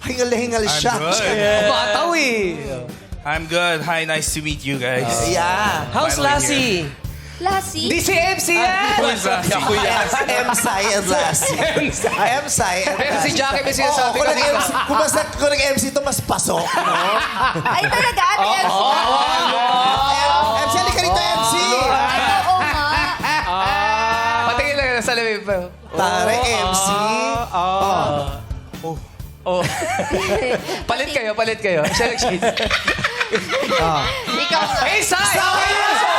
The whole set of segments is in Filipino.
Hingal-hingal siya. good. Bataw eh. I'm good. Hi, nice to meet you guys. Yeah. How's Finally Lassie? Lassie? Di si MC yan! Who is Lassie? M-Sai and Lassie. M-Sai and Pero si Lassie. Jackie may sinasabi kung kanina. kung nag-MC to, mas pasok. No? Ay, talaga? Ate MC? MC, halika rito, MC. Ay, oo nga. Patingin lang sa lamin pa. Tare, MC. Oh. Palit kayo. Siya nag-shades. Ikaw nga. Hey, Sai!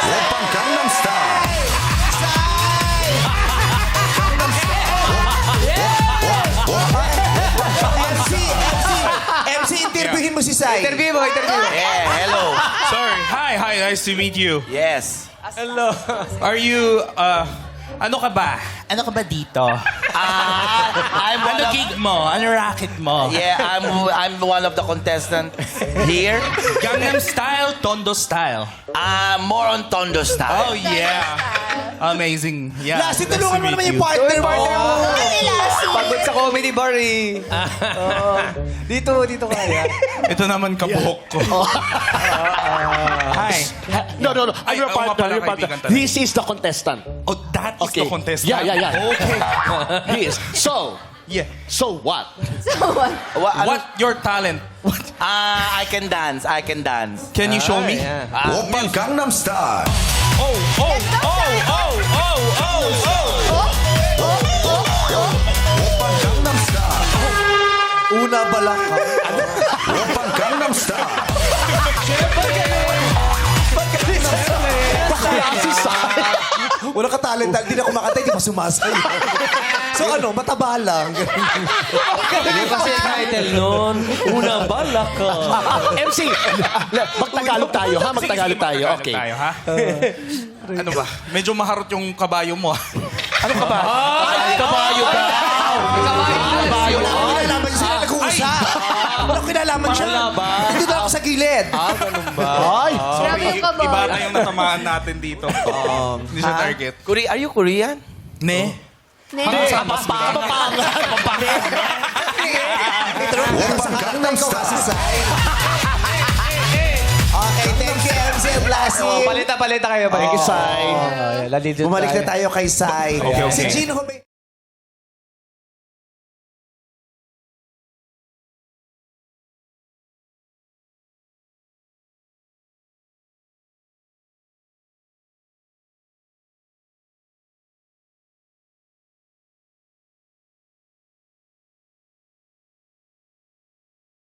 Opang Gangnam Style. MC, interviewin mo si Sai. Interview mo. Yeah, hello. Sorry. Hi, nice to meet you. Yes. Are you, ano ka ba? Ano ka ba dito? I'm one Ano of, gig mo? Ano racket mo? yeah, I'm one of the contestants here. Gangnam Style, Tondo Style. More on Tondo style. Oh, yeah. Amazing. Yeah. Lassie, nice to tulungan mo meet naman you. yung partner mo. Ay, Lassie. Pagod sa comedy bar eh. Dito kaya. Ito naman kabuhok ko. Hi. No. I'm Ay, your oo nga partner. pala, Your partner. kaibigan talaga. This is the contestant. Oh, that is the contestant? Yeah. Okay. He is. So, Yeah. so what? So what? What your talent? I can dance. Can you show me? Opang Gangnam Style. Oh. Opang Gangnam Style. Una balak ka. Opang Gangnam Style. Si Sai. Wala ka talent. Hindi na kumakanta, hindi pa sumasayo. So ano, mataba lang. Hindi kasi title nun. Una balak ka. MC, magtagalog tayo, ha? Magtagalog tayo. Okay. Tayo, ha? Ano ba? Medyo maharot yung kabayo mo. Ano ka ba? Ay, kabayo ka. Wala akong kinalaman siya. Sila nag-uusap. Wala akong kinalaman siya. Dito na ako sa gilid. Ay. Grabe yung kabaw. Iba na yung natamaan natin dito. Hindi siya target. Are you Korean? Ne? Opang Gangnam Si Style. Sai. Okay, thank you, MC and Lassie. Palita kayo. Thank you, Sai. Bumalik na tayo kay Sai. Okay. Si Gino,